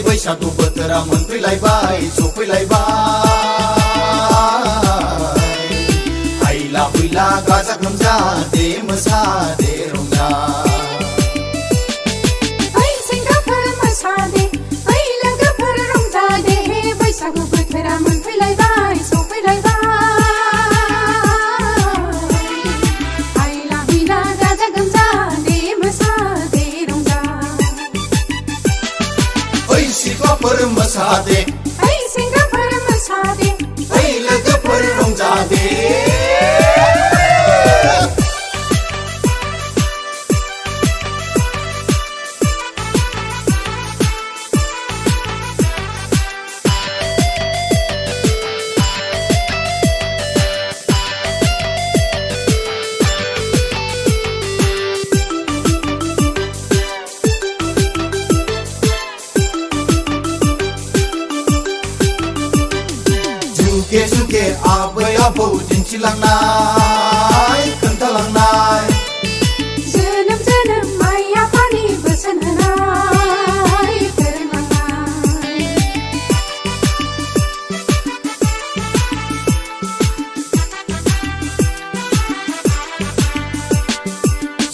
बैसागु बोथोरा मोनफैलायबाय सफैलायबाय हायला हुइला गाजा गोमजा दे मोसा दे रंजा ओइ सेंग्राफोर मोसा दे ओइ लोगोफोर रंजा दे बैसागु बोथोरा मोनफैलायबाय सफैलायबाय हायला हुइला गाजा गोमजा दे मोसा दे रंजा ओइ सिख्लाफोर मोसा दे ओइ सेंग्राफोर मोसा दे ओइ लोगोफोर रंजा दे जुगे जुगे आबै आबौ दिन्थिलांनाय खोन्थालांनाय जोनोम जोनोम माइ आफानि बोसोन होनाय फोरोंलांनाय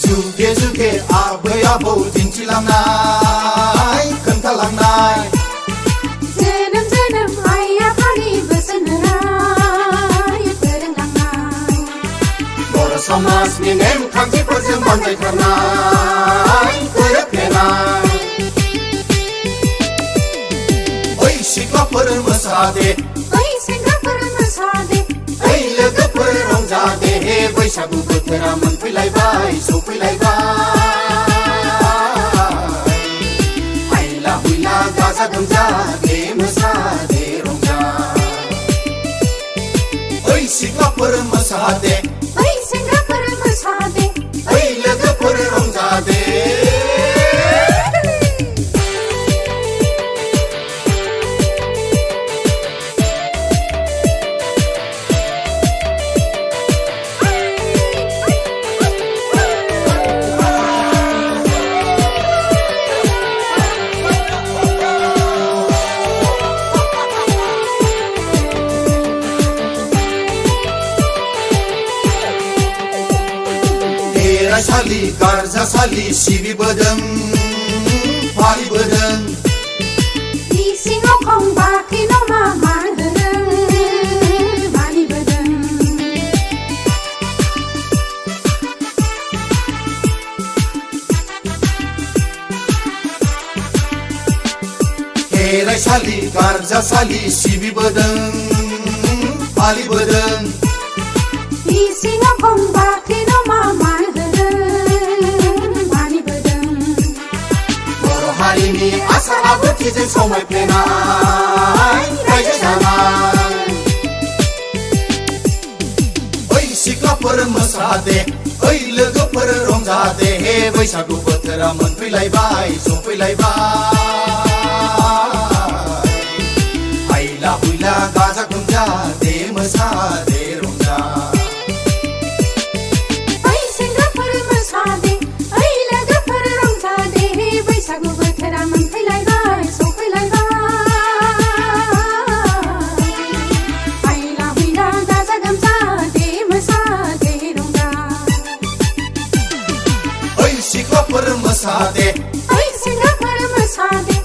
जुगे जुगे आबै आबौ दिन्थिलांनाय खोन्थालांनाय जोनोम जोनोम माइ आफानि बोसोन होनाय फोरोंलांनाय बर' समाजनि नेम खान्थिफोरजों बानजायथारनाय गोरोबफ्लेनाय ओइ सिख्लाफोर मोसा दे ओइ सेंग्राफोर मोसा दे ओइ लोगोफोर रंजा दे बैसागु बोथोरा मोनफैलायबाय सफैलायबाय हायला हुइला गाजा गोमजा दे मोसा दे रंजा ओइ सिख्लाफोर मोसा दे ओइ सेंग्राफोर मोसा दे ओइ लोगोफोर रंजा दे खेराइसालि गारजासालि सिबिबोदों फालिबोदों इसिङाव खं बाख्रि नमा मान होदों मानिबोदों खेराइसालि गारजासालि सिबिबोदों फालिबोदों इसिङाव खं बाख्रि नमा मान होदों मानिबोदों बर' हारिनि आसार आब्रुथिजों समायफ्लेनाय रायजो जानाय ओइ सिख्लाफोर मोसा दे ओइ लोगोफोर रंजा दे बैसागु बोथोरा मोनफैलायबाय सफैलायबाय हायला हुइला गाजा गोमजा दे मोसा दे रंजा ओइ सेंग्राफोर मोसा दे ओइ लोगोफोर रंजा दे बैसागु बोथोरा मोनफैलायबाय सफैलायबाय हायला हुइला गाजा गोमजा दे मोसा दे रंजा ओइ सिख्लाफोर मोसा दे ओइ सेंग्राफोर मोसा दे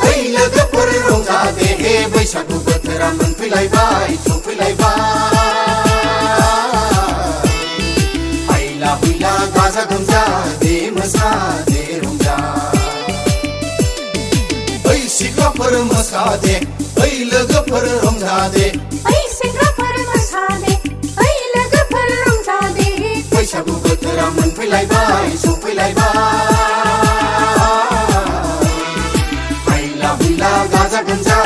ओइ लोगोफोर रंजा दे बैसागु बोथोरा मोनफैलायबाय सफैलायबाय हायला हुइला गाजा गोमजा दे मोसा दे रंजा ओइ सिख्लाफोर मोसा दे ओइ लोगोफोर रंजा दे ओइ सेंग्राफोर मोसा दे ओइ लोगोफोर रंजा दे बैसागु बोथोरा मोनफैलायबाय सफैलायबाय हायला हुइला गाजा गोमजा